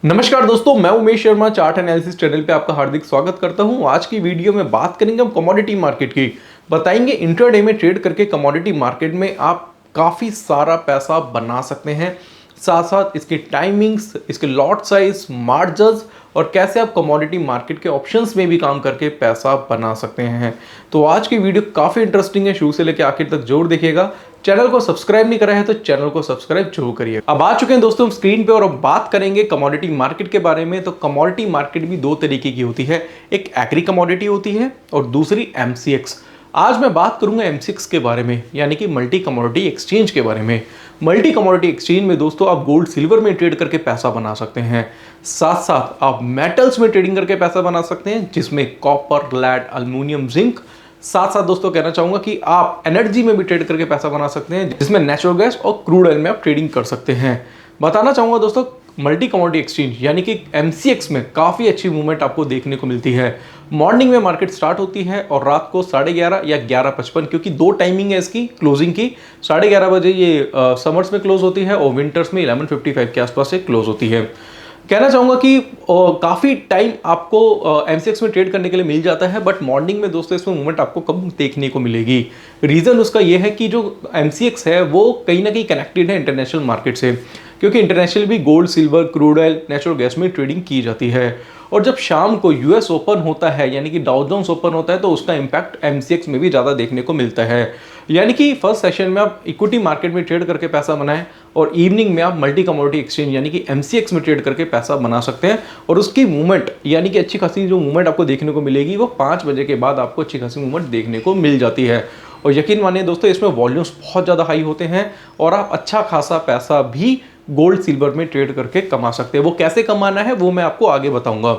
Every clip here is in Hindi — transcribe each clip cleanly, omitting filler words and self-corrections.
नमस्कार दोस्तों, मैं Umesh Sharma chart analysis channel पे आपका हार्दिक स्वागत करता हूं। आज की वीडियो में बात करेंगे हम कमोडिटी मार्केट की। बताएंगे इंट्राडे में ट्रेड करके कमोडिटी मार्केट में आप काफ़ी सारा पैसा बना सकते हैं, साथ साथ इसकी टाइमिंग्स, इसके लॉट साइज, मार्जिन्स और कैसे आप कमोडिटी मार्केट के ऑप्शंस में भी काम करके पैसा बना सकते हैं। तो आज की वीडियो काफ़ी इंटरेस्टिंग है, शुरू से लेकर आखिर तक जरूर देखिएगा। चैनल को सब्सक्राइब नहीं करा है तो चैनल को सब्सक्राइब जरूर करिए। अब आ चुके हैं दोस्तों स्क्रीन पे और अब बात करेंगे कमोडिटी मार्केट के बारे में। तो कमोडिटी मार्केट भी दो तरीके की होती है, एक एग्री कमोडिटी होती है और दूसरी एमसीएक्स। आज मैं बात करूंगा एमसीएक्स के बारे में, यानी कि मल्टी कमोडिटी एक्सचेंज के बारे में। मल्टी कमोडिटी एक्सचेंज में दोस्तों आप गोल्ड सिल्वर में ट्रेड करके पैसा बना सकते हैं, साथ साथ आप मेटल्स में ट्रेडिंग करके पैसा बना सकते हैं, जिसमें कॉपर, लेड, एल्युमिनियम, जिंक। साथ साथ दोस्तों कहना चाहूंगा कि आप एनर्जी में भी ट्रेड करके पैसा बना सकते हैं, जिसमें नेचुरल गैस और क्रूड ऑयल में आप ट्रेडिंग कर सकते हैं। बताना चाहूंगा दोस्तों मल्टी कमोडिटी एक्सचेंज यानी कि एमसीएक्स में काफ़ी अच्छी मूवमेंट आपको देखने को मिलती है। मॉर्निंग में मार्केट स्टार्ट होती है और रात को 11:30 या 11:55, क्योंकि दो टाइमिंग है इसकी क्लोजिंग की। 11:30 बजे ये समर्स में क्लोज होती है और विंटर्स में 11:55 के आसपास से क्लोज होती है। कहना चाहूँगा कि काफ़ी टाइम आपको एमसीएक्स में ट्रेड करने के लिए मिल जाता है, बट मॉर्निंग में दोस्तों इसमें मूवमेंट आपको कम देखने को मिलेगी। रीज़न उसका ये है कि जो एमसीएक्स है वो कहीं ना कहीं कनेक्टेड है इंटरनेशनल मार्केट से, क्योंकि इंटरनेशनल भी gold, silver, crude oil, natural gas में ट्रेडिंग की जाती है। और जब शाम को यूएस ओपन होता है, यानी कि डाउ जोन्स ओपन होता है, तो उसका इम्पैक्ट एमसीएक्स में भी ज़्यादा देखने को मिलता है। यानी कि फर्स्ट सेशन में आप इक्विटी मार्केट में ट्रेड करके पैसा बनाएं और इवनिंग में आप मल्टी कमोडिटी एक्सचेंज यानी कि एमसीएक्स में ट्रेड करके पैसा बना सकते हैं। और उसकी मूवमेंट यानी कि अच्छी खासी जो मूवमेंट आपको देखने को मिलेगी वो 5 बजे के बाद आपको अच्छी खासी मूवमेंट देखने को मिल जाती है। और यकीन मानिए दोस्तों, इसमें वॉल्यूम्स बहुत ज़्यादा हाई होते हैं और आप अच्छा खासा पैसा भी गोल्ड सिल्वर में ट्रेड करके कमा सकते हैं। वो कैसे कमाना है वो मैं आपको आगे बताऊंगा।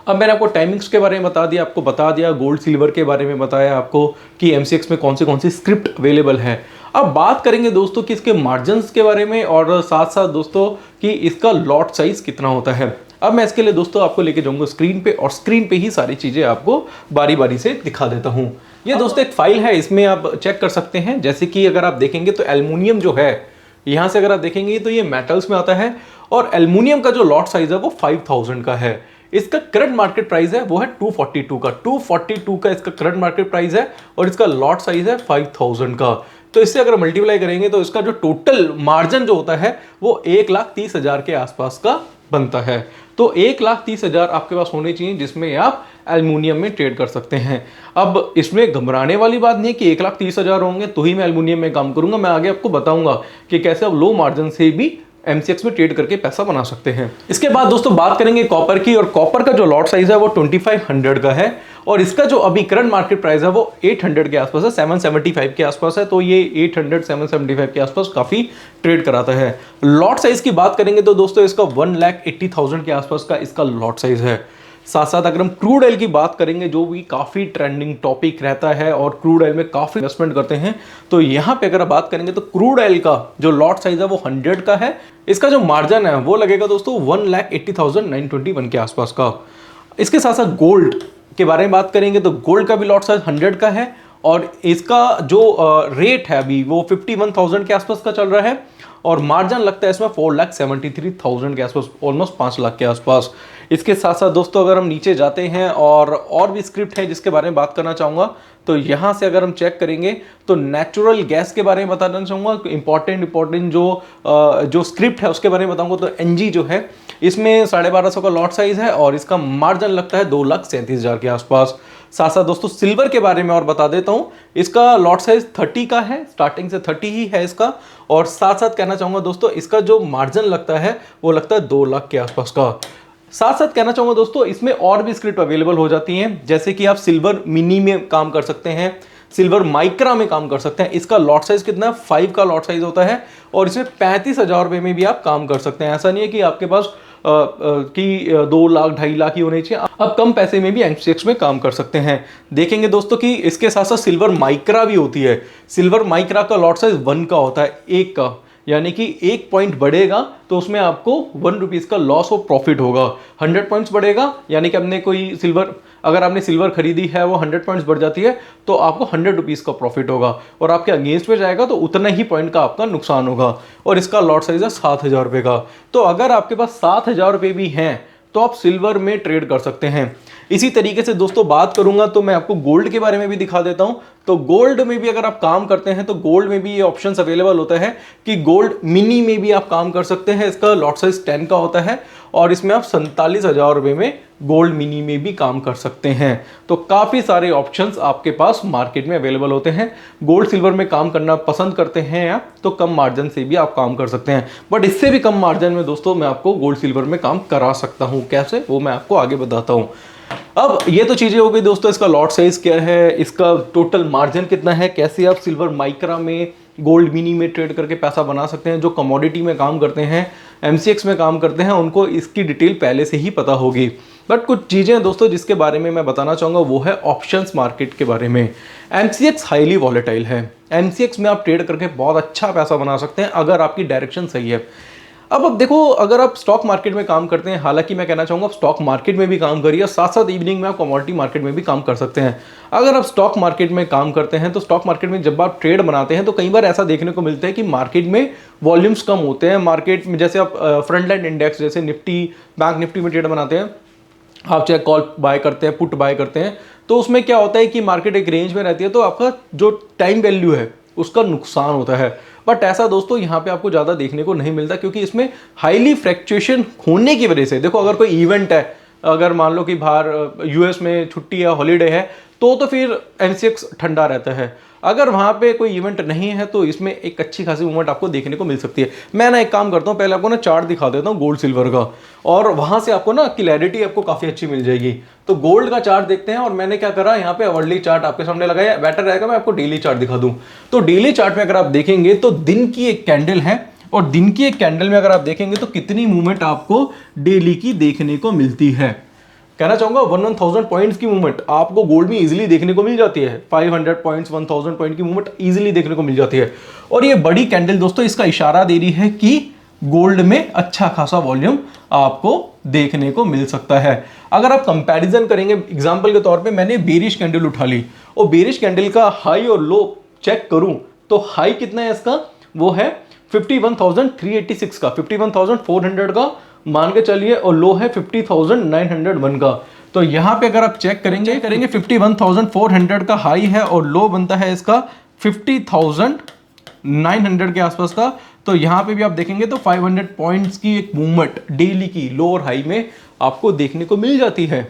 अब मैंने आपको टाइमिंग्स के बारे में बता दिया, गोल्ड सिल्वर के बारे में बताया आपको कि एमसीएक्स में कौन सी स्क्रिप्ट अवेलेबल है। अब बात करेंगे दोस्तों कि इसके मार्जिन्स के बारे में और साथ साथ दोस्तों कि इसका लॉट साइज कितना होता है। अब मैं इसके लिए दोस्तों आपको लेके जाऊंगा स्क्रीन पे और स्क्रीन पे ही सारी चीज़ें आपको बारी बारी से दिखा देता हूँ। ये दोस्तों एक फाइल है, इसमें आप चेक कर सकते हैं। जैसे कि अगर आप देखेंगे तो एल्युमिनियम जो है, यहाँ से अगर आप देखेंगे तो ये मेटल्स में आता है और एल्युमिनियम का जो लॉट साइज है वो 5000 का है। इसका करंट मार्केट प्राइस है वो है 242 का इसका करंट मार्केट प्राइस है और इसका लॉट साइज है 5000 का। तो इससे अगर मल्टीप्लाई करेंगे तो इसका जो टोटल मार्जिन जो होता है वो 1,30,000 के आसपास का बनता है। तो 1,30,000 आपके पास होने चाहिए जिसमें आप एल्युमिनियम में ट्रेड कर सकते हैं। अब इसमें घबराने वाली बात नहीं है कि 1,30,000 होंगे तो ही मैं एल्युमिनियम में काम करूंगा। मैं आगे आपको बताऊंगा कि कैसे आप लो मार्जिन से भी एमसीएक्स में ट्रेड करके पैसा बना सकते हैं। इसके बाद दोस्तों बात करेंगे कॉपर की, और कॉपर का जो लॉट साइज है वो 2500 का है और इसका जो अभी करंट मार्केट प्राइस है वो 800 के आसपास है, 775 के आसपास है। तो ये 800 775 के आसपास काफी ट्रेड कराता है। लॉट साइज की बात करेंगे तो दोस्तों इसका 1,80,000 के आसपास का इसका लॉट साइज है। साथ साथ अगर हम क्रूड ऑयल की बात करेंगे, जो भी काफ़ी ट्रेंडिंग टॉपिक रहता है और क्रूड ऑयल में काफ़ी इन्वेस्टमेंट करते हैं, तो यहाँ पे अगर आप बात करेंगे तो क्रूड ऑयल का जो लॉट साइज है वो 100 का है। इसका जो मार्जिन है वो लगेगा दोस्तों 1,80,921 के आसपास का। इसके साथ साथ गोल्ड के बारे में बात करेंगे तो गोल्ड का भी लॉट साइज 100 का है और इसका जो रेट है अभी वो 51,000 के आसपास का चल रहा है और मार्जिन लगता है इसमें 4,73,000 के आसपास, ऑलमोस्ट 5 लाख के आसपास। इसके साथ साथ दोस्तों अगर हम नीचे जाते हैं और भी स्क्रिप्ट है जिसके बारे में बात करना चाहूँगा, तो यहाँ से अगर हम चेक करेंगे तो नेचुरल गैस के बारे में बताना चाहूँगा। इंपॉर्टेंट जो स्क्रिप्ट है उसके बारे में बताऊँगा तो एनजी जो है इसमें 1250 का लॉट साइज है और इसका मार्जिन लगता है 2,37,000 के आसपास। साथ साथ दोस्तों सिल्वर के बारे में और बता देता हूं, इसका लॉट साइज 30 का है, स्टार्टिंग से 30 ही है इसका। और साथ साथ कहना चाहूंगा दोस्तों इसका जो मार्जिन लगता है वो लगता है 2 लाख के आसपास का। साथ साथ कहना चाहूंगा दोस्तों इसमें और भी स्क्रिप्ट अवेलेबल हो जाती हैं, जैसे कि आप सिल्वर मिनी में काम कर सकते हैं, सिल्वर माइक्रा में काम कर सकते हैं। इसका लॉट साइज कितना है, 5 का लॉट साइज होता है और इसमें 35,000 रुपये में भी आप काम कर सकते हैं। ऐसा नहीं है कि आपके पास कि 2 लाख 2.5 लाख ही होने चाहिए, आप कम पैसे में भी एमसीएक्स में काम कर सकते हैं। देखेंगे दोस्तों कि इसके साथ साथ सिल्वर माइक्रा भी होती है। सिल्वर माइक्रा का लॉट साइज 1 का होता है, 1 का, यानी कि 1 पॉइंट बढ़ेगा तो उसमें आपको 1 रुपीज़ का लॉस और प्रॉफिट होगा। 100 पॉइंट्स बढ़ेगा यानी कि हमने कोई सिल्वर अगर आपने सिल्वर खरीदी है वो 100 पॉइंट्स बढ़ जाती है तो आपको 100 रुपीज़ का प्रॉफिट होगा, और आपके अगेंस्ट में जाएगा तो उतना ही पॉइंट का आपका नुकसान होगा। और इसका लॉट साइज है 7,000 रुपये का। तो अगर आपके पास 7,000 रुपये भी हैं तो आप सिल्वर में ट्रेड कर सकते हैं। इसी तरीके से दोस्तों बात करूंगा तो मैं आपको गोल्ड के बारे में भी दिखा देता हूं। तो गोल्ड में भी अगर आप काम करते हैं तो गोल्ड में भी ये ऑप्शंस अवेलेबल होता है कि गोल्ड मिनी में भी आप काम कर सकते हैं। इसका लॉट साइज 10 का होता है और इसमें आप 47,000 रुपये में गोल्ड मिनी में भी काम कर सकते हैं। तो काफ़ी सारे ऑप्शंस आपके पास मार्केट में अवेलेबल होते हैं। गोल्ड सिल्वर में काम करना पसंद करते हैं आप तो कम मार्जिन से भी आप काम कर सकते हैं, बट इससे भी कम मार्जिन में दोस्तों मैं आपको गोल्ड सिल्वर में काम करा सकता हूँ। कैसे, वो मैं आपको आगे बताता हूँ। अब ये तो चीज़ें हो गई दोस्तों, इसका लॉट साइज क्या है, इसका टोटल मार्जिन कितना है, कैसे आप सिल्वर माइक्रा में गोल्ड मिनी में ट्रेड करके पैसा बना सकते हैं। जो कमोडिटी में काम करते हैं, एमसीएक्स में काम करते हैं, उनको इसकी डिटेल पहले से ही पता होगी। बट कुछ चीज़ें दोस्तों जिसके बारे में मैं बताना चाहूँगा वो है ऑप्शंस मार्केट के बारे में। एमसीएक्स हाईली वॉलेटाइल है। एमसीएक्स में आप ट्रेड करके बहुत अच्छा पैसा बना सकते हैं अगर आपकी डायरेक्शन सही है। अब देखो, अगर आप स्टॉक मार्केट में काम करते हैं, हालांकि मैं कहना चाहूँगा आप स्टॉक मार्केट में भी काम करिए, साथ साथ इवनिंग में आप कमोडिटी मार्केट में भी काम कर सकते हैं। अगर आप स्टॉक मार्केट में काम करते हैं तो स्टॉक मार्केट में जब आप ट्रेड बनाते हैं तो कई बार ऐसा देखने को मिलता है कि मार्केट में वॉल्यूम्स कम होते हैं। मार्केट में जैसे आप फ्रंट लाइन इंडेक्स जैसे निफ्टी, बैंक निफ्टी में ट्रेड बनाते हैं, आप चाहे कॉल बाय करते हैं, पुट बाय करते हैं, तो उसमें क्या होता है कि मार्केट एक रेंज में रहती है तो आपका जो टाइम वैल्यू है उसका नुकसान होता है। बट ऐसा दोस्तों यहाँ पे आपको ज़्यादा देखने को नहीं मिलता, क्योंकि इसमें हाईली फ्लक्चुएशन होने की वजह से, देखो अगर कोई इवेंट है, अगर मान लो कि बाहर यूएस में छुट्टी या हॉलीडे है तो फिर एमसीएक्स ठंडा रहता है। अगर वहाँ पे कोई इवेंट नहीं है तो इसमें एक अच्छी खासी मूवमेंट आपको देखने को मिल सकती है। मैं ना एक काम करता हूँ, पहले आपको ना चार्ट दिखा देता हूँ गोल्ड सिल्वर का, और वहाँ से आपको ना क्लैरिटी आपको काफ़ी अच्छी मिल जाएगी। तो गोल्ड का चार्ट देखते हैं, और मैंने क्या करा यहाँ पे अवर्ली चार्ट आपके सामने लगाया। बेटर रहेगा मैं आपको डेली चार्ट दिखा दूँ। तो डेली चार्ट में अगर आप देखेंगे तो दिन की एक कैंडल है, और दिन की एक कैंडल में अगर आप देखेंगे तो कितनी मूवमेंट आपको डेली की देखने को मिलती है। कहना चाहूंगा 1000 पॉइंट्स की मूवमेंट आपको गोल्ड में इजीली देखने को मिल जाती है। 500 पॉइंट्स, 1000 पॉइंट की मूवमेंट इजीली देखने को मिल जाती है। और ये बड़ी कैंडल दोस्तों इसका इशारा दे रही है कि गोल्ड में अच्छा खासा वॉल्यूम आपको देखने को मिल सकता है। अगर आप कंपैरिजन करेंगे, एग्जांपल के तौर पे मैंने बेरिश कैंडल उठा ली और बेरिश कैंडल का हाई और लो चेक करूं तो हाई कितना है इसका, वो है 51,386 का, 51,400 का मान के चलिए, और लो है 50,901 का। तो यहाँ पे अगर आप चेक करेंगे 51,400 का हाई है और लो बनता है इसका 50,900 के आसपास का। तो यहाँ पे भी आप देखेंगे तो 500 पॉइंट्स की एक मूवमेंट डेली की लो और हाई में आपको देखने को मिल जाती है।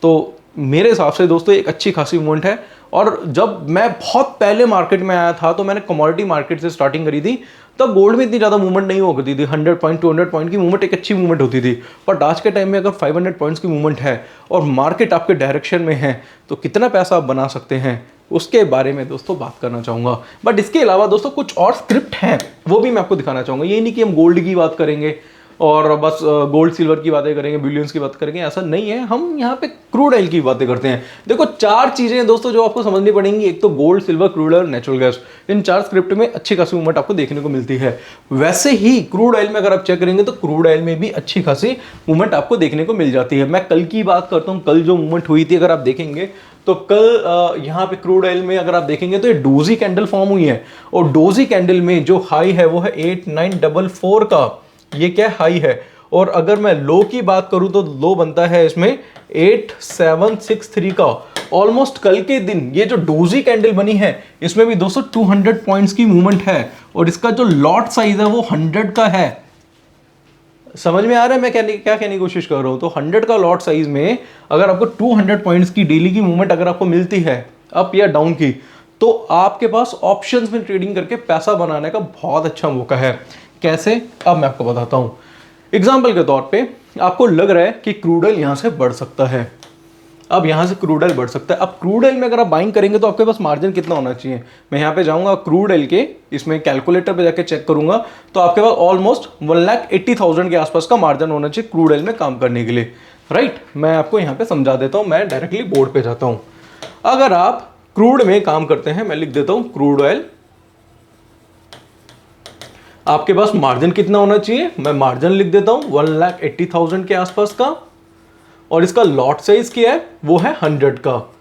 तो मेरे हिसाब से दोस्तों एक अच्छी खासी मूवमेंट है। और जब मैं बहुत पहले मार्केट में आया था तो मैंने कमोडिटी मार्केट से स्टार्टिंग करी थी, तब गोल्ड में इतनी ज़्यादा मूवमेंट नहीं होती थी। 100 पॉइंट 200 पॉइंट की मूवमेंट एक अच्छी मूवमेंट होती थी। बट आज के टाइम में अगर 500 पॉइंट्स की मूवमेंट है और मार्केट आपके डायरेक्शन में है तो कितना पैसा आप बना सकते हैं, उसके बारे में दोस्तों बात करना चाहूँगा। बट इसके अलावा दोस्तों कुछ और स्क्रिप्ट हैं, वो भी मैं आपको दिखाना चाहूँगा। ये नहीं कि हम गोल्ड की बात करेंगे और बस गोल्ड सिल्वर की बातें करेंगे, बिलियंस की बात करेंगे, ऐसा नहीं है। हम यहाँ पे क्रूड ऑयल की बातें करते हैं। देखो 4 चीजें हैं दोस्तों जो आपको समझनी पड़ेंगी। एक तो gold, silver, crude oil, natural gas. इन 4 स्क्रिप्ट में अच्छी खासी मूवमेंट आपको देखने को मिलती है। वैसे ही क्रूड ऑयल में अगर आप चेक करेंगे तो क्रूड ऑयल में भी अच्छी खासी मूवमेंट आपको देखने को मिल जाती है। मैं कल की बात करता हूँ, कल जो मूवमेंट हुई थी अगर आप देखेंगे तो कल यहाँ पे क्रूड ऑयल में अगर आप देखेंगे तो ये डोजी कैंडल फॉर्म हुई है, और डोजी कैंडल में जो हाई है वो है 8944 का, ये क्या हाई है। और अगर मैं लो की बात करूं तो लो बनता है इसमें 8763 का। ऑलमोस्ट कल के दिन ये जो डोजी कैंडल बनी है इसमें भी 200 पॉइंट्स की मूवमेंट है, और इसका जो लॉट साइज है वो 100 का है। समझ में आ रहा है मैं क्या कहने की कोशिश कर रहा हूं। तो 100 का लॉट साइज में अगर आपको 200 पॉइंट्स की डेली की मूवमेंट अगर आपको मिलती है अप या डाउन की, तो आपके पास ऑप्शंस में ट्रेडिंग करके पैसा बनाने का बहुत अच्छा मौका है। कैसे, अब मैं आपको बताता हूं। एग्जाम्पल के तौर पे आपको लग रहा है कि क्रूड ऑयल यहां से बढ़ सकता है, अब यहां से क्रूड ऑयल बढ़ सकता है। अब क्रूड ऑयल में अगर आप बाइंग करेंगे तो आपके पास मार्जिन कितना होना चाहिए। मैं यहां पे जाऊंगा क्रूड ऑयल के इसमें कैलकुलेटर पे जाके चेक करूंगा तो आपके पास ऑलमोस्ट 1,80,000 के आसपास का मार्जिन होना चाहिए क्रूड ऑयल में काम करने के लिए। राइट, मैं आपको यहाँ पे समझा देता हूँ। मैं डायरेक्टली बोर्ड पे जाता हूँ। अगर आप क्रूड में काम करते हैं, मैं लिख देता हूँ क्रूड ऑयल, आपके पास मार्जिन कितना होना चाहिए, मैं मार्जिन लिख देता हूं 1,80,000 के आसपास का। और इसका लॉट साइज क्या है, वो है 100 का।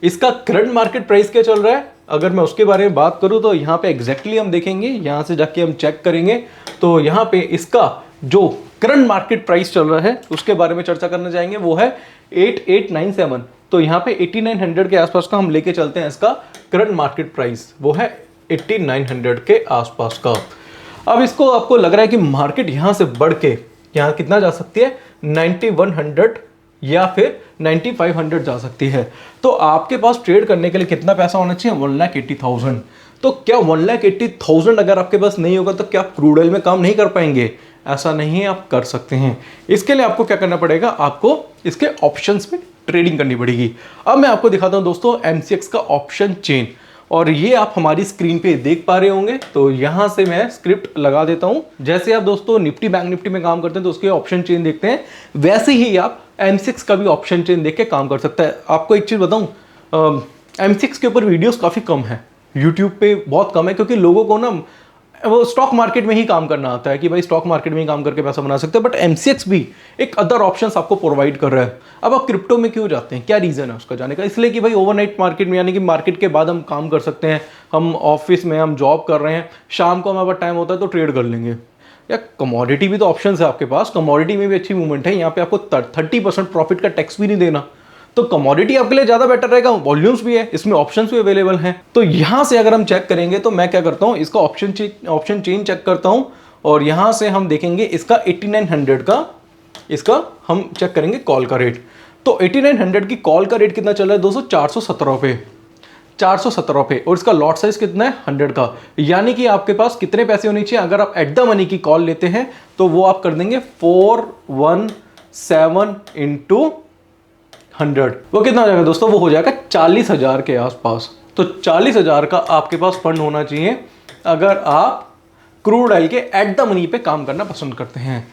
इसका करंट मार्केट प्राइस क्या चल रहा है, अगर मैं उसके बारे में बात करूं तो यहाँ पे एग्जैक्टली हम देखेंगे, यहाँ से जाके हम चेक करेंगे तो यहाँ पे इसका जो करंट मार्केट प्राइस चल रहा है उसके बारे में चर्चा करने जाएंगे, वो है 8897। तो यहाँ पे 8900 के आसपास का हम लेके चलते हैं। इसका करंट मार्केट प्राइस वो है 8900 के आसपास का। अब इसको आपको लग रहा है कि मार्केट यहाँ से बढ़ के यहाँ कितना जा सकती है, 9100 या फिर 9500 जा सकती है। तो आपके पास ट्रेड करने के लिए कितना पैसा होना चाहिए, 1,80,000। तो क्या 1,80,000 अगर आपके पास नहीं होगा तो क्या आप क्रूड ऑयल में काम नहीं कर पाएंगे? ऐसा नहीं है, आप कर सकते हैं। इसके लिए आपको क्या करना पड़ेगा, आपको इसके ऑप्शंस में ट्रेडिंग करनी पड़ेगी। अब मैं आपको दिखाता हूं दोस्तों MCX का ऑप्शन चेन, और ये आप हमारी स्क्रीन पे देख पा रहे होंगे। तो यहां से मैं स्क्रिप्ट लगा देता हूं। जैसे आप दोस्तों निफ्टी बैंक निफ्टी में काम करते हैं तो उसके ऑप्शन चेन देखते हैं, वैसे ही आप MCX का भी ऑप्शन चेन देख के काम कर सकता है। आपको एक चीज बताऊं, MCX के ऊपर वीडियोस काफी कम है, यूट्यूब पे बहुत कम है, क्योंकि लोगों को ना वो स्टॉक मार्केट में ही काम करना आता है कि भाई स्टॉक मार्केट में ही काम करके पैसा बना सकते हैं। बट MCX भी एक अदर ऑप्शंस आपको प्रोवाइड कर रहा है। अब आप क्रिप्टो में क्यों जाते हैं, क्या रीजन है उसका जाने का? इसलिए कि भाई ओवरनाइट मार्केट में, यानी कि मार्केट के बाद हम काम कर सकते हैं। हम ऑफिस में हम जॉब कर रहे हैं, शाम को हमारे पास टाइम होता है तो ट्रेड कर लेंगे। या कमोडिटी भी तो ऑप्शन है आपके पास, कमोडिटी में भी अच्छी मूवमेंट है। यहाँ पे आपको 30% प्रॉफिट का टैक्स भी नहीं देना, तो कमोडिटी आपके लिए ज्यादा बेटर रहेगा। वॉल्यूम्स भी है इसमें, ऑप्शंस भी अवेलेबल हैं। तो यहां से अगर हम चेक करेंगे तो मैं क्या करता हूं, इसका ऑप्शन चेन चेक करता हूं, और यहां से हम देखेंगे इसका 8900 का, इसका हम चेक करेंगे कॉल का रेट। तो 8900 की कॉल का रेट कितना चल रहा है दोस्तों, 417 रुपए, 417 रुपए। और इसका लॉट साइज कितना है, 100 का। यानी कि आपके पास कितने पैसे होने चाहिए, अगर आप एट द मनी की कॉल लेते हैं तो वो आप कर देंगे 417 इंटू 100। वो कितना हो जाएगा दोस्तों, वो हो जाएगा 40,000 के आसपास। तो 40,000 का आपके पास फंड होना चाहिए अगर आप क्रूड ऑयल के एट द मनी पे काम करना पसंद करते हैं।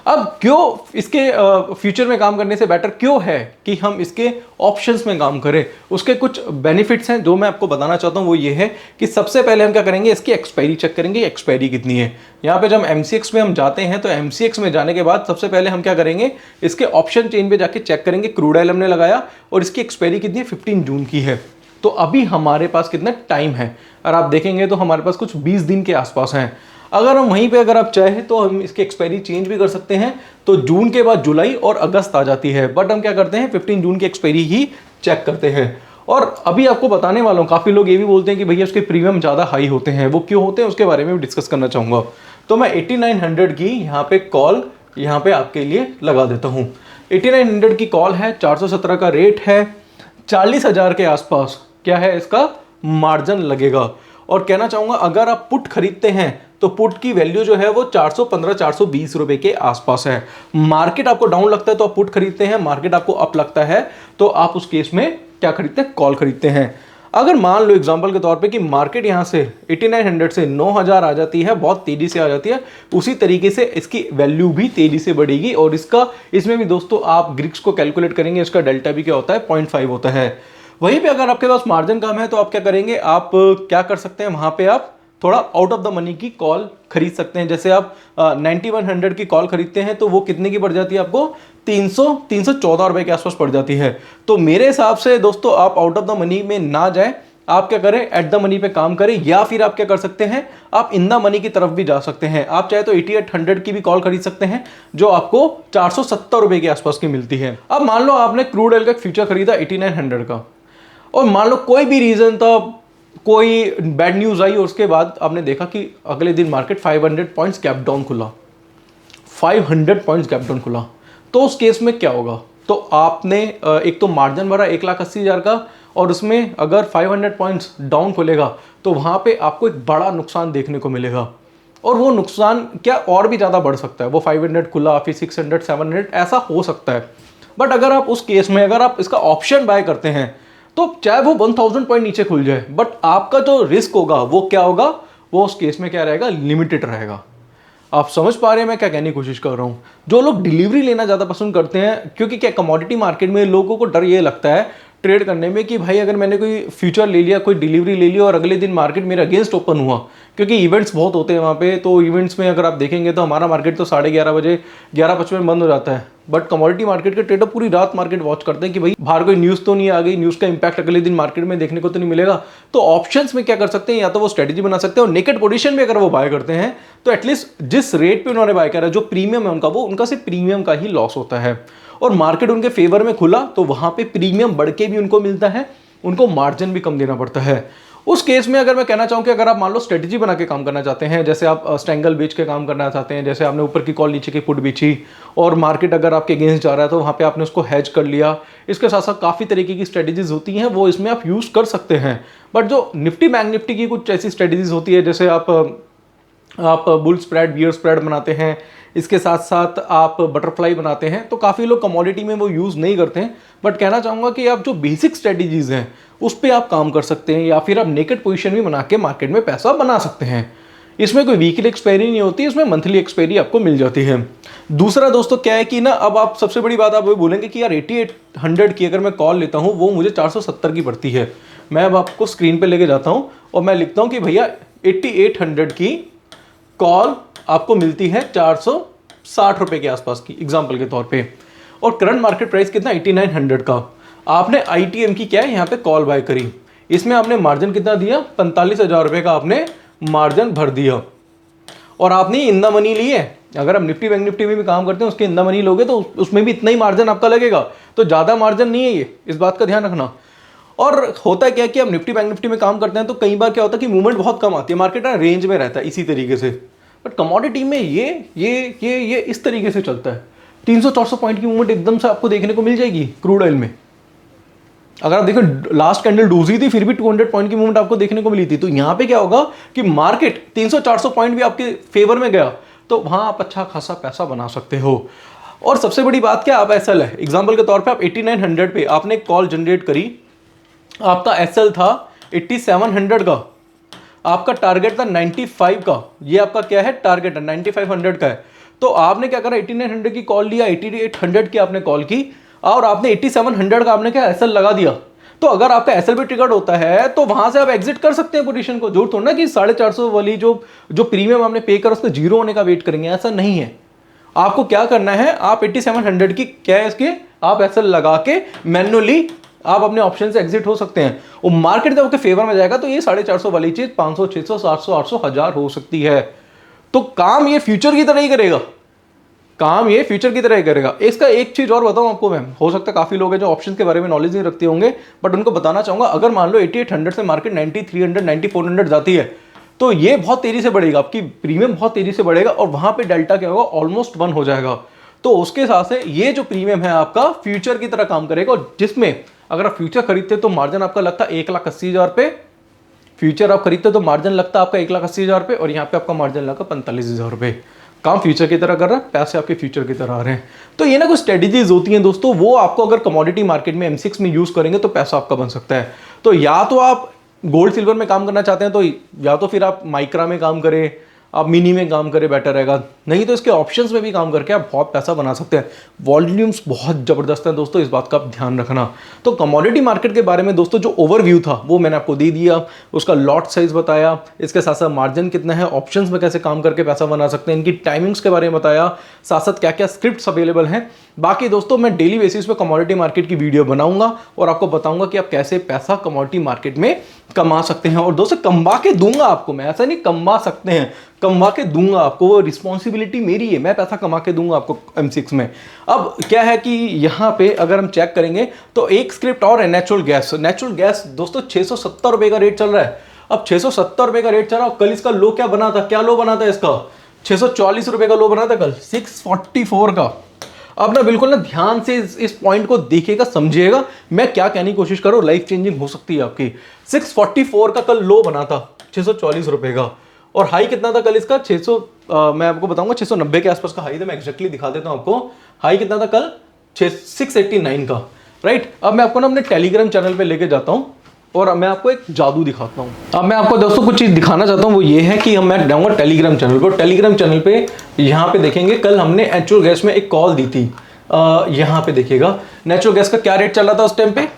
अब क्यों इसके फ्यूचर में काम करने से बेटर क्यों है कि हम इसके ऑप्शंस में काम करें, उसके कुछ बेनिफिट्स हैं जो मैं आपको बताना चाहता हूं। वो ये है कि सबसे पहले हम क्या करेंगे, इसकी एक्सपायरी चेक करेंगे, एक्सपायरी कितनी है। यहाँ पे जब MCX में हम जाते हैं तो MCX में जाने के बाद सबसे पहले हम क्या करेंगे, इसके ऑप्शन चेन पे जाके चेक करेंगे, क्रूड ऑयल हमने लगाया और इसकी एक्सपायरी कितनी है, 15 जून की है। तो अभी हमारे पास कितना टाइम है, और आप देखेंगे तो हमारे पास कुछ 20 दिन के आसपास हैं। अगर हम वहीं पे अगर आप चाहें तो हम इसकी एक्सपायरी चेंज भी कर सकते हैं। तो जून के बाद जुलाई और अगस्त आ जाती है, बट हम क्या करते हैं 15 जून की एक्सपायरी ही चेक करते हैं। और अभी आपको बताने वाला हूँ, काफ़ी लोग ये भी बोलते हैं कि भैया उसके प्रीमियम ज़्यादा हाई होते हैं, वो क्यों होते हैं उसके बारे में भी डिस्कस करना चाहूँगा। तो मैं 8900 की यहाँ पे कॉल यहाँ पे आपके लिए लगा देता हूँ। 8900 की कॉल है, 417 का रेट है, 40,000 के आसपास क्या है इसका मार्जिन लगेगा। और कहना चाहूँगा अगर आप पुट खरीदते हैं तो पुट की वैल्यू जो है वो 415-420 रुपए के आसपास है। मार्केट आपको डाउन लगता है तो आप पुट खरीदते हैं, मार्केट आपको अप लगता है तो आप उस केस में क्या खरीदते हैं, कॉल खरीदते हैं। अगर मान लो एग्जांपल के तौर पे कि मार्केट यहाँ से 8900 से 9000 आ जाती है, बहुत तेजी से आ जाती है, उसी तरीके से इसकी वैल्यू भी तेजी से बढ़ेगी। और इसमें भी दोस्तों आप ग्रिक्स को कैलकुलेट करेंगे, इसका डेल्टा भी क्या होता है, 0.5 होता है। वहीं पे अगर आपके पास मार्जिन कम है तो आप क्या करेंगे, आप क्या कर सकते हैं, वहां पे आप थोड़ा आउट ऑफ द मनी की कॉल खरीद सकते हैं। जैसे आप 9100 की कॉल खरीदते हैं तो वो कितने की पड़ जाती है आपको, 314 रुपए के आसपास पड़ जाती है। तो मेरे हिसाब से दोस्तों आप आउट ऑफ द मनी में ना जाएं, आप क्या करें, एट द मनी पे काम करें, या फिर आप क्या कर सकते हैं, आप इन द मनी की तरफ भी जा सकते हैं। आप चाहे तो 8800 की भी कॉल खरीद सकते हैं जो आपको 470 रुपए के आसपास की मिलती है। अब मान लो आपने क्रूड ऑयल का फ्यूचर खरीदा 8900 का, और मान लो कोई भी रीजन था, कोई बैड न्यूज आई और उसके बाद आपने देखा कि अगले दिन मार्केट 500 पॉइंट्स गैप डाउन खुला, 500 पॉइंट्स गैप डाउन खुला, तो उस केस में क्या होगा, तो आपने एक तो मार्जिन भरा 1,80,000 का, और उसमें अगर 500 पॉइंट्स डाउन खुलेगा तो वहां पे आपको एक बड़ा नुकसान देखने को मिलेगा। और वो नुकसान क्या और भी ज़्यादा बढ़ सकता है, वो 500 खुला फिर 600 700 ऐसा हो सकता है। बट अगर आप उस केस में अगर आप इसका ऑप्शन बाय करते हैं तो चाहे वो 1000 पॉइंट नीचे खुल जाए, बट आपका जो रिस्क होगा वो क्या होगा, वो उस केस में क्या रहेगा, लिमिटेड रहेगा। आप समझ पा रहे हैं मैं क्या कहने की कोशिश कर रहा हूं। जो लोग डिलीवरी लेना ज़्यादा पसंद करते हैं, क्योंकि क्या कमोडिटी मार्केट में लोगों को डर ये लगता है ट्रेड करने में कि भाई अगर मैंने कोई फ्यूचर ले लिया, कोई डिलीवरी ले लिया और अगले दिन मार्केट मेरे अगेंस्ट ओपन हुआ, क्योंकि इवेंट्स बहुत होते हैं वहाँ पे, तो इवेंट्स में अगर आप देखेंगे तो हमारा मार्केट तो 11:30 बजे 11:55 बंद हो जाता है, बट कमोडिटी मार्केट के ट्रेडर पूरी रात मार्केट वॉच करते हैं कि भाई बाहर कोई न्यूज़ तो नहीं आ गई, न्यूज़ का इंपैक्ट अगले दिन मार्केट में देखने को तो नहीं मिलेगा। तो ऑप्शंस में क्या कर सकते हैं, या तो वो स्ट्रेटेजी बना सकते हैं और नेकेड पोजीशन में अगर वो बाय करते हैं तो एटलीस्ट जिस रेट पे उन्होंने बाय करा, जो प्रीमियम है उनका, वो उनका सिर्फ प्रीमियम का ही लॉस होता है। और मार्केट उनके फेवर में खुला तो वहां पे प्रीमियम बढ़ के भी उनको मिलता है, उनको मार्जिन भी कम देना पड़ता है। उस केस में अगर मैं कहना चाहूँ कि अगर आप मान लो स्ट्रेटेजी बना के काम करना चाहते हैं, जैसे आप स्ट्रैंगल बेच के काम करना चाहते हैं, जैसे आपने ऊपर की कॉल नीचे की पुट बेची और मार्केट अगर आपके अगेंस्ट जा रहा है तो वहाँ पे आपने उसको हैज कर लिया, इसके साथ साथ काफ़ी तरीके की स्ट्रेटेजीज होती हैं, वो इसमें आप यूज़ कर सकते हैं। बट जो निफ्टी बैंक निफ्टी की कुछ ऐसी स्ट्रेटेजीज होती है, जैसे आप बुल स्प्रेड, बियर स्प्रेड बनाते हैं, इसके साथ साथ आप बटरफ्लाई बनाते हैं, तो काफ़ी लोग कमोडिटी में वो यूज़ नहीं करते हैं। बट कहना चाहूँगा कि आप जो बेसिक स्ट्रेटेजीज हैं उस पर आप काम कर सकते हैं, या फिर आप नेकेड पोजीशन भी बना के मार्केट में पैसा बना सकते हैं। इसमें कोई वीकली एक्सपायरी नहीं होती, इसमें मंथली एक्सपायरी आपको मिल जाती है। दूसरा दोस्तों क्या है कि ना, अब आप सबसे बड़ी बात आप वो बोलेंगे कि यार 8800 की अगर मैं कॉल लेता हूँ वो मुझे 470 की पड़ती है। मैं अब आपको स्क्रीन पे लेके जाता हूँ और मैं लिखता हूँ कि भैया 8800 की कॉल आपको मिलती है 460 रुपए के आसपास की, एग्जाम्पल के तौर पे। और करंट मार्केट प्राइस कितना, 8900 का। आपने ITM की क्या है यहाँ पे कॉल बाय करी, इसमें आपने मार्जिन कितना दिया, 45,000 रुपए का आपने मार्जिन भर दिया। और आपने इन द मनी लिए, अगर आप निफ्टी बैंक निफ्टी में भी काम करते हैं उसके इन द मनी लोगे तो उसमें भी इतना ही मार्जिन आपका लगेगा, तो ज़्यादा मार्जिन नहीं है ये, इस बात का ध्यान रखना। और होता क्या है कि आप निफ्टी बैंक निफ्टी में काम करते हैं तो कई बार क्या होता है कि मूवमेंट बहुत कम आती है, मार्केट ना रेंज में रहता है इसी तरीके से। बट कमोडिटी में ये इस तरीके से चलता है, 300-400 पॉइंट की मूवमेंट एकदम से आपको देखने को मिल जाएगी क्रूड ऑयल में। अगर आप देखो लास्ट कैंडल डूजी थी फिर भी 200 पॉइंट की मूवमेंट आपको देखने को मिली थी। तो यहाँ पे क्या होगा कि मार्केट 300-400 पॉइंट भी आपके फेवर में गया तो वहां आप अच्छा खासा पैसा बना सकते हो। और सबसे बड़ी बात क्या, आप एसएल है, एग्जाम्पल के तौर पे आप 8900 पे आपने कॉल जनरेट करी, आपका एसएल था 8700 का, आपका टारगेट था 95 का, ये आपका क्या है टारगेट है 9500 का है। तो आपने क्या करा, 8900 की कॉल लिया, 8800 की आपने कॉल की और आपने 8700 का आपने क्या एसएल लगा दिया। तो अगर आपका एसएल भी ट्रिगर्ड होता है तो वहां से आप एग्जिट कर सकते हैं पोजीशन को। जरूर थोड़ा ना कि 450 वाली जो प्रीमियम आपने पे कर उसको जीरो होने का वेट करेंगे, ऐसा नहीं है। आपको क्या करना है, आप 8700 की क्या है इसके आप एसएल लगा के मैन्युअली आप अपने ऑप्शन से एग्जिट हो सकते हैं। और मार्केट जब आपके फेवर में जाएगा तो ये 450 वाली चीज 500, 600, 700, 800, 1000 हो सकती है। तो काम ये फ्यूचर की तरह ही करेगा, काम ये फ्यूचर की तरह ही करेगा। इसका एक चीज और बताऊं आपको मैं, हो सकता है काफी लोग हैं जो ऑप्शन के बारे में नॉलेज नहीं रखते होंगे, बट उनको बताना चाहूंगा, अगर मान लो 8800 से मार्केट 9300, 9400 जाती है तो ये बहुत तेजी से बढ़ेगा, आपकी प्रीमियम बहुत तेजी से बढ़ेगा और वहां पे डेल्टा क्या होगा, ऑलमोस्ट 1 हो जाएगा। तो उसके हिसाब से ये जो प्रीमियम है आपका फ्यूचर की तरह काम करेगा, और जिसमें अगर आप फ्यूचर खरीदते तो मार्जिन आपका लगता है 1,80,000 रुपये, फ्यूचर आप खरीदते तो मार्जिन लगता है आपका 1,80,000 रुपये, और यहाँ पे आपका मार्जिन लगा 45,000 रुपये। काम फ्यूचर की तरह कर रहा है, पैसे आपके फ्यूचर की तरह आ रहे हैं। तो ये ना कुछ स्ट्रेटेजीज होती हैं दोस्तों, वो आपको अगर कमोडिटी मार्केट में M6 में यूज करेंगे तो पैसा आपका बन सकता है। तो या तो आप गोल्ड सिल्वर में काम करना चाहते हैं तो या तो फिर आप माइक्रा में काम करें, आप मिनी में काम करें, बेटर रहेगा। नहीं तो इसके ऑप्शंस में भी काम करके आप बहुत पैसा बना सकते हैं। वॉल्यूम्स बहुत ज़बरदस्त हैं दोस्तों, इस बात का आप ध्यान रखना। तो कमोडिटी मार्केट के बारे में दोस्तों जो ओवरव्यू था वो मैंने आपको दे दिया, उसका लॉट साइज बताया, इसके साथ साथ मार्जिन कितना है, ऑप्शंस में कैसे काम करके पैसा बना सकते हैं, इनकी टाइमिंग्स के बारे में बताया, साथ साथ क्या क्या स्क्रिप्ट्स अवेलेबल हैं। बाकी दोस्तों मैं डेली बेसिस पे कमोडिटी मार्केट की वीडियो बनाऊंगा और आपको बताऊंगा कि आप कैसे पैसा कमोडिटी मार्केट में कमा सकते हैं। और दोस्तों कमवा के दूंगा आपको मैं, ऐसा नहीं कमा सकते हैं, कमवा के दूंगा आपको, वो रिस्पॉन्सिबिलिटी मेरी है, मैं पैसा कमा के दूंगा आपको M6 में। अब क्या है कि यहाँ पे अगर हम चेक करेंगे तो एक स्क्रिप्ट और है, नेचुरल गैस। नेचुरल गैस दोस्तों 670 रुपये का रेट चल रहा है। अब 670 रुपये का रेट चल रहा है, कल इसका लो क्या बना था, क्या लो बना था इसका, 640 रुपये का लो बना था कल, 644 का। अब ना बिल्कुल ना ध्यान से इस पॉइंट को देखिएगा, समझिएगा मैं क्या कहने की कोशिश करूँ, लाइफ चेंजिंग हो सकती है आपकी। 644 का कल लो बना था 640 रुपये का, और हाई कितना था कल इसका, 600 मैं आपको बताऊंगा 690 के आसपास का हाई था, मैं एक्जैक्टली दिखा देता हूं आपको। हाई कितना था कल, 689 का, राइट। अब मैं आपको ना अपने टेलीग्राम चैनल पे लेके जाता हूं और मैं आपको एक जादू दिखाता हूं। अब मैं आपको दोस्तों कुछ चीज दिखाना चाहता हूं, वो ये है कि मैं जाऊंगा टेलीग्राम चैनल पर। टेलीग्राम चैनल पे यहाँ पे देखेंगे कल हमने नेचुरल गैस में एक कॉल दी थी। यहाँ पे देखिएगा नेचुरल गैस का क्या रेट चल रहा था उस टाइम पे,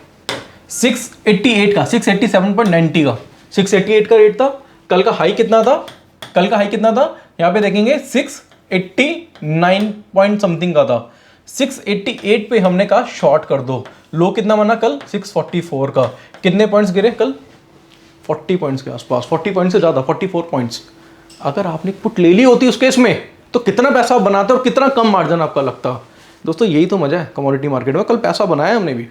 688 का, 687.90 का, 688 का रेट था। कल का हाई कितना था, कल का हाई कितना था यहाँ पे देखेंगे 689 पॉइंट समथिंग का था, 688 पे हमने कहा शॉर्ट कर दो। लो कितना बना कल? 644 का। कितने पॉइंट्स गिरे कल? 40 पॉइंट्स के आसपास, 40 पॉइंट से ज़्यादा, 44 पॉइंट्स। अगर आपने पुट ले ली होती उस केस में तो कितना पैसा आप बनाते और कितना कम मार्जिन आपका लगता। दोस्तों यही तो मजा है कमोडिटी मार्केट में। कल पैसा बनाया हमने भी,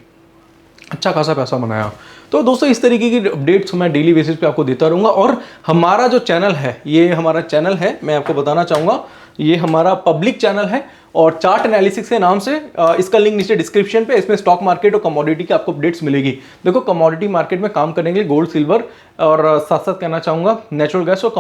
अच्छा खासा पैसा बनाया। तो दोस्तों इस तरीके की अपडेट्स मैं डेली बेसिस पे आपको देता रहूँगा। और हमारा जो चैनल है, ये हमारा चैनल है, मैं आपको बताना चाहूँगा, ये हमारा पब्लिक चैनल है और चार्ट एनालिसिस के नाम से, इसका लिंक नीचे डिस्क्रिप्शन पे। इसमें स्टॉक मार्केट और कमोडिटी की आपको अपडेट्स मिलेगी। देखो कमोडिटी मार्केट में काम करने के लिए गोल्ड, सिल्वर और साथ साथ कहना चाहूँगा नेचुरल गैस और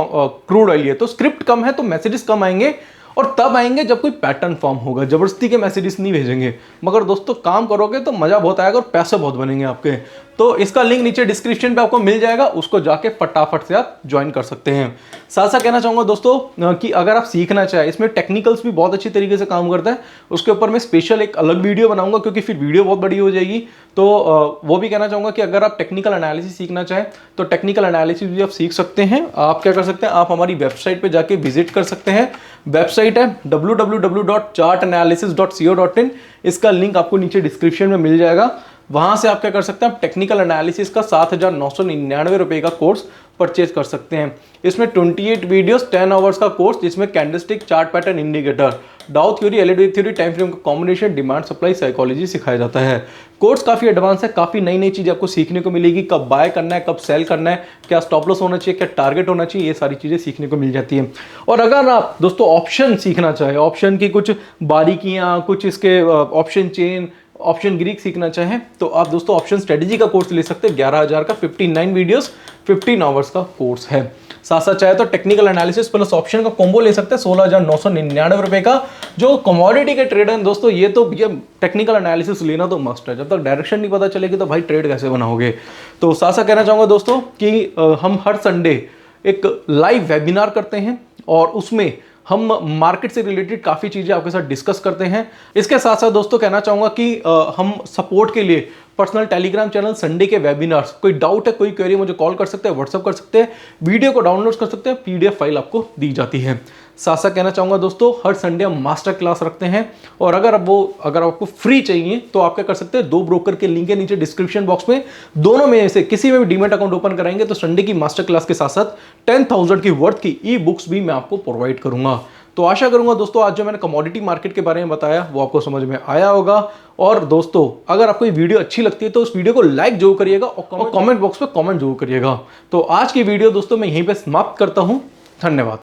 क्रूड ऑयल, ये तो स्क्रिप्ट कम है तो मैसेजेस कम आएंगे और तब आएंगे जब कोई पैटर्न फॉर्म होगा। जबरदस्ती के मैसेजेस नहीं भेजेंगे, मगर दोस्तों काम करोगे तो मजा बहुत आएगा और पैसे बहुत बनेंगे आपके। तो इसका लिंक नीचे डिस्क्रिप्शन पे आपको मिल जाएगा, उसको जाके फटाफट से आप ज्वाइन कर सकते हैं। साथ साथ कहना चाहूँगा दोस्तों कि अगर आप सीखना चाहें, इसमें टेक्निकल्स भी बहुत अच्छी तरीके से काम करता है, उसके ऊपर मैं स्पेशल एक अलग वीडियो बनाऊंगा क्योंकि फिर वीडियो बहुत बड़ी हो जाएगी। तो वो भी कहना चाहूँगा कि अगर आप टेक्निकल एनालिसिस सीखना चाहें तो टेक्निकल एनालिसिस भी आप सीख सकते हैं। आप क्या कर सकते हैं, आप हमारी वेबसाइट पर जाके विजिट कर सकते हैं। वेबसाइट है www.chartanalysis.co.in। इसका लिंक आपको नीचे डिस्क्रिप्शन में मिल जाएगा। वहां से आप क्या कर सकते हैं, आप टेक्निकल एनालिसिस का 7,999 रुपए का कोर्स परचेज कर सकते हैं। इसमें 28 वीडियोस 10 आवर्स का कोर्स, जिसमें कैंडलस्टिक, चार्ट पैटर्न, इंडिकेटर, डाउ theory, LED theory, time frame का कॉम्बिनेशन, डिमांड सप्लाई साइकोलॉजी सिखाया जाता है। कोर्स काफी एडवांस है, काफी नई नई चीजें आपको सीखने को मिलेगी। कब बाय करना है, कब सेल करना है, क्या स्टॉप लॉस होना चाहिए, क्या टारगेट होना चाहिए, ये सारी चीजें सीखने को मिल जाती है। और अगर आप दोस्तों ऑप्शन सीखना चाहे, ऑप्शन की कुछ बारीकियां, कुछ इसके ऑप्शन चेन, ऑप्शन ग्रीक सीखना चाहें तो आप दोस्तों ऑप्शन स्ट्रेटेजी का कोर्स ले सकते हैं। 11,000 का 59 वीडियोस 15 आवर्स का कोर्स है। साथ साथ चाहे तो टेक्निकल एनालिसिस प्लस ऑप्शन का कॉम्बो ले सकते हैं 16,999 रुपए का। जो कमोडिटी के ट्रेडर हैं दोस्तों, ये तो ये टेक्निकल एनालिसिस लेना तो मस्ट है। जब तक डायरेक्शन नहीं पता चलेगी तो भाई ट्रेड कैसे बनाओगे। तो साथ साथ कहना चाहूँगा दोस्तों कि हम हर संडे एक लाइव वेबिनार करते हैं और उसमें हम मार्केट से रिलेटेड काफ़ी चीज़ें आपके साथ डिस्कस करते हैं। इसके साथ साथ दोस्तों कहना चाहूँगा कि हम सपोर्ट के लिए पर्सनल टेलीग्राम चैनल, संडे के वेबिनार्स, कोई डाउट है, कोई क्वेरी, मुझे कॉल कर सकते हैं, व्हाट्सअप कर सकते हैं, वीडियो को डाउनलोड कर सकते हैं, पीडीएफ फाइल आपको दी जाती है। साथ साथ कहना चाहूँगा दोस्तों, हर संडे हम मास्टर क्लास रखते हैं और अगर आपको फ्री चाहिए तो आप क्या कर सकते हैं, 2 ब्रोकर के लिंक है नीचे डिस्क्रिप्शन बॉक्स में। दोनों में से किसी में भी डीमैट अकाउंट ओपन कराएंगे तो संडे की मास्टर क्लास के साथ साथ 10,000 की वर्थ की ई बुक्स भी मैं आपको प्रोवाइड करूंगा। तो आशा करूंगा दोस्तों आज जो मैंने कमोडिटी मार्केट के बारे में बताया वो आपको समझ में आया होगा। और दोस्तों अगर आपको ये वीडियो अच्छी लगती है तो उस वीडियो को लाइक जरूर करिएगा और कमेंट बॉक्स में कमेंट जरूर करिएगा। तो आज की वीडियो दोस्तों मैं यहीं पे समाप्त करता हूं। धन्यवाद।